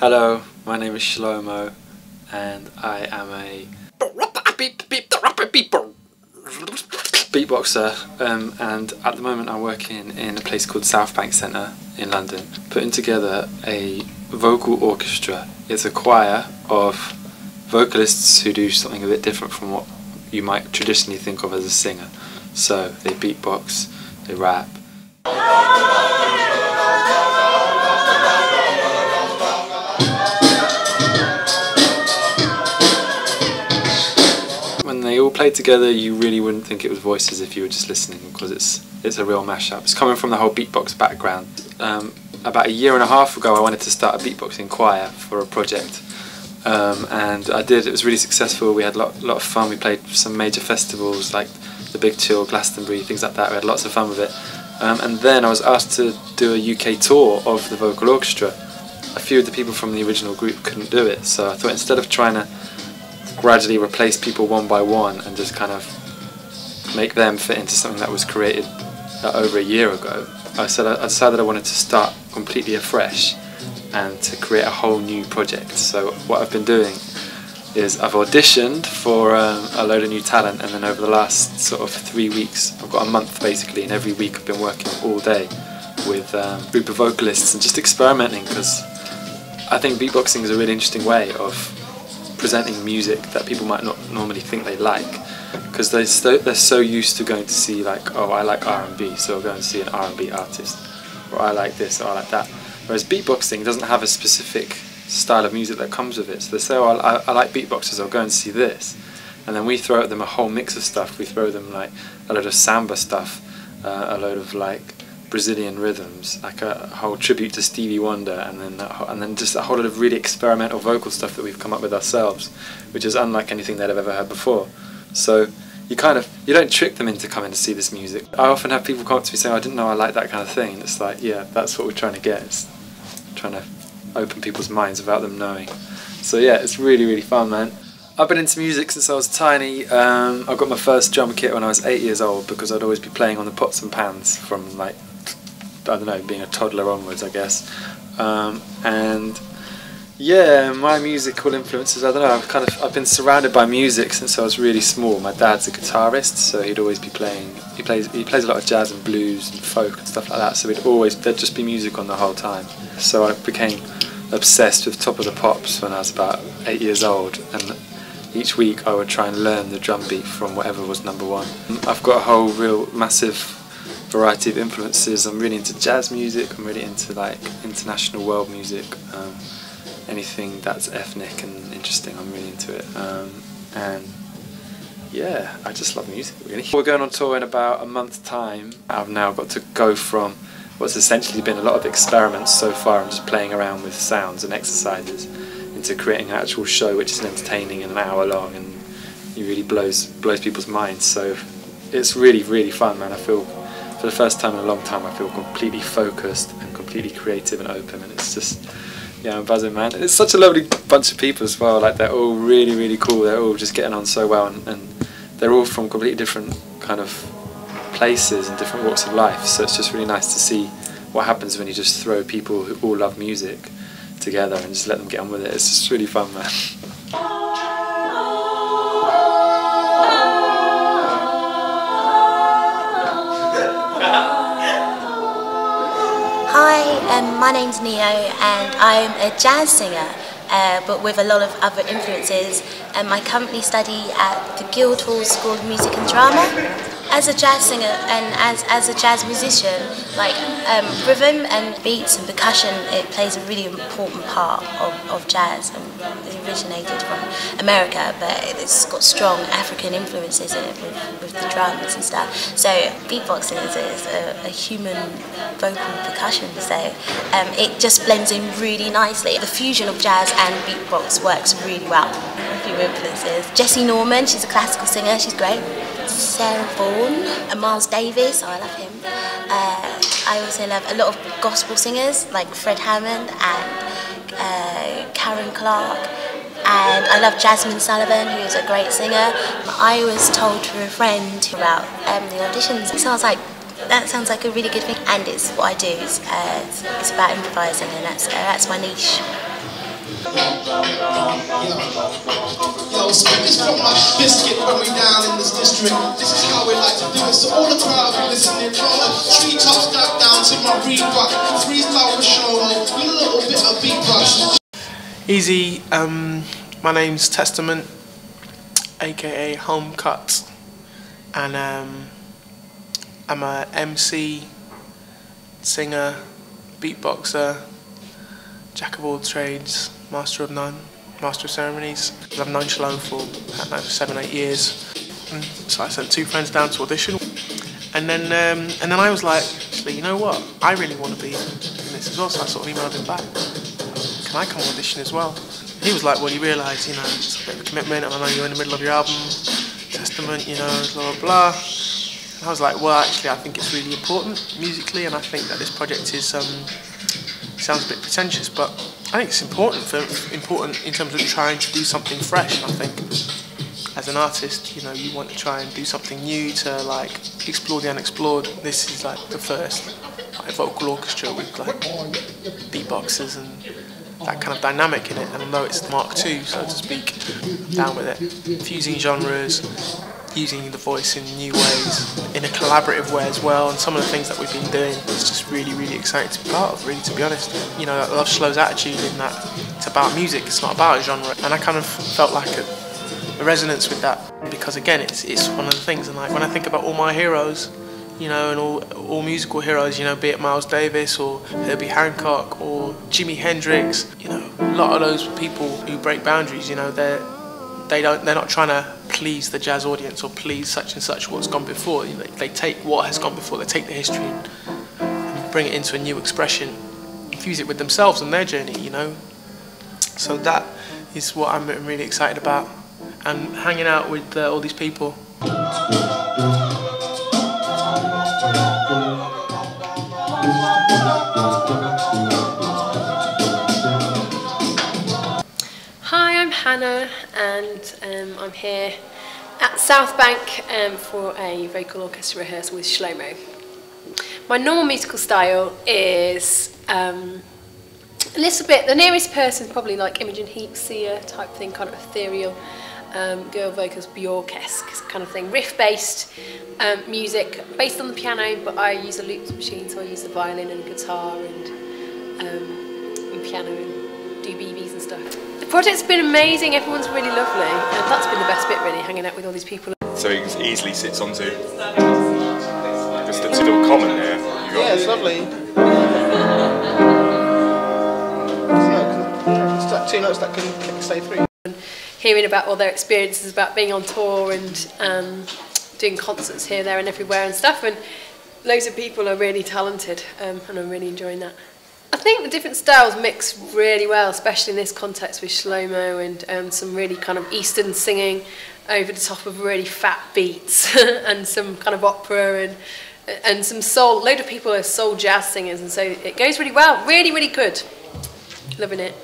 Hello, my name is Shlomo, and I am a beatboxer, and at the moment I'm working in a place called South Bank Centre in London, putting together a vocal orchestra. It's a choir of vocalists who do something a bit different from what you might traditionally think of as a singer. So they beatbox, they rap. When they all play together, you really wouldn't think it was voices if you were just listening, because it's a real mashup. It's coming from the whole beatbox background. About 1.5 years ago I wanted to start a beatboxing choir for a project, and I did. It was really successful. We had a lot of fun. We played some major festivals like the Big Chill, Glastonbury, things like that. We had lots of fun with it, and then I was asked to do a UK tour of the Vocal Orchestra. A few of the people from the original group couldn't do it, so I thought instead of trying to gradually replace people one by one and just kind of make them fit into something that was created over 1 year ago, I decided I wanted to start completely afresh and to create a whole new project. So what I've been doing is I've auditioned for a load of new talent, and then over the last sort of 3 weeks, I've got a month basically, and every week I've been working all day with a group of vocalists and just experimenting, because I think beatboxing is a really interesting way of presenting music that people might not normally think they like, because they're so used to going to see, like, oh, I like R&B, so I'll go and see an R&B artist, or I like this, or I like that. Whereas beatboxing doesn't have a specific style of music that comes with it. So they say, oh, I like beatboxers, I'll go and see this. And then we throw at them a whole mix of stuff. We throw them like a load of samba stuff, a load of like Brazilian rhythms, like a whole tribute to Stevie Wonder, and then just a whole lot of really experimental vocal stuff that we've come up with ourselves, which is unlike anything they'd have ever heard before. So you don't trick them into coming to see this music. I often have people come up to me saying, I didn't know I liked that kind of thing. And it's like, yeah, that's what we're trying to get. It's trying to open people's minds without them knowing. So yeah, it's really, really fun, man. I've been into music since I was tiny. I got my first drum kit when I was 8 years old, because I'd always be playing on the pots and pans from, like, I don't know, being a toddler onwards, I guess. And yeah, my musical influences, I don't know, I've been surrounded by music since I was really small. My dad's a guitarist, so he'd always be playing, he plays a lot of jazz and blues and folk and stuff like that, so there'd just be music on the whole time. So I became obsessed with Top of the Pops when I was about 8 years old, and each week I would try and learn the drum beat from whatever was #1. I've got a whole real massive variety of influences. I'm really into jazz music, I'm really into like international world music, anything that's ethnic and interesting, I'm really into it, and yeah, I just love music, really. We're going on tour in about a month's time. I've now got to go from what's essentially been a lot of experiments so far and just playing around with sounds and exercises, into creating an actual show which is entertaining and an hour long, and it really blows people's minds. So it's really, really fun, man. I feel, for the first time in a long time, I feel completely focused and completely creative and open, and it's just, yeah, I'm buzzing, man. And it's such a lovely bunch of people as well. Like, they're all really, really cool. They're all just getting on so well, and they're all from completely different kind of places and different walks of life. So it's just really nice to see what happens when you just throw people who all love music together and just let them get on with it. It's just really fun, man. Hi, my name's Neo, and I'm a jazz singer, but with a lot of other influences. I currently study at the Guildhall School of Music and Drama. As a jazz singer and as a jazz musician, like rhythm and beats and percussion, it plays a really important part of jazz. It originated from America, but it's got strong African influences in it with the drums and stuff. So beatboxing is a human vocal percussion, so it just blends in really nicely. The fusion of jazz and beatbox works really well. A few influences. Jessie Norman, she's a classical singer, she's great. Sarah Vaughan and Miles Davis, oh, I love him. I also love a lot of gospel singers like Fred Hammond and Karen Clark, and I love Jasmine Sullivan, who is a great singer. I was told through a friend about the auditions. It sounds like that sounds like a really good thing, and it's what I do. It's about improvising, and that's my niche. Yo, spit this from my biscuit when we down in this district. This is how we like to do it. So all the crowd be listening from the treetops down to my Reebok. Freestyle with Shlomo, with a little bit of beatbox. Easy, my name's Testament, aka Home Cut, and I'm a MC, singer, beatboxer, jack of all trades, master of none, master of ceremonies. I've known Shlo for 7-8 years, so I sent 2 friends down to audition, and then I was like, actually, you know what? I really want to be in this as well. So I sort of emailed him back. Can I come audition as well? He was like, well, you realise, you know, it's a bit of a commitment, and I know you're in the middle of your album, Testament, you know, blah blah blah. And I was like, well, actually, I think it's really important musically, and I think that this project is sounds a bit pretentious, but I think it's important in terms of trying to do something fresh. And I think as an artist, you know, you want to try and do something new to like explore the unexplored. This is like the first vocal orchestra with like beatboxers and that kind of dynamic in it. And although it's Mark II, so to speak, down with it, fusing genres, using the voice in new ways, in a collaborative way as well, and some of the things that we've been doing, it's just really, really exciting to be part of, really, to be honest. You know, I love Shlo's attitude in that it's about music, it's not about a genre, and I kind of felt like a resonance with that, because again, it's one of the things, and like when I think about all my heroes, you know, and all musical heroes, you know, be it Miles Davis or Herbie Hancock or Jimi Hendrix, you know, a lot of those people who break boundaries, you know, they're not trying to please the jazz audience or please such and such what's gone before. They take what has gone before, they take the history and bring it into a new expression, infuse it with themselves and their journey, you know. So that is what I'm really excited about, and hanging out with all these people. Hi, I'm Hannah, and I'm here at South Bank for a vocal orchestra rehearsal with Shlomo. My normal musical style is a little bit, the nearest person is probably like Imogen Heap-Seer type thing, kind of ethereal, girl vocals, Bjork-esque kind of thing, riff-based music, based on the piano, but I use a loops machine, so I use the violin and guitar and piano and do BBs and stuff. The project's been amazing, everyone's really lovely, and that's been the best bit really, hanging out with all these people. So it easily sits onto just a little common there. Yeah, it's lovely. It's like 2 notes that can stay through. Hearing about all their experiences about being on tour and doing concerts here, there and everywhere and stuff, and loads of people are really talented, and I'm really enjoying that. I think the different styles mix really well, especially in this context with Shlomo and some really kind of Eastern singing over the top of really fat beats and some kind of opera and some soul. A load of people are soul jazz singers, and so it goes really well. Really, really good. Loving it.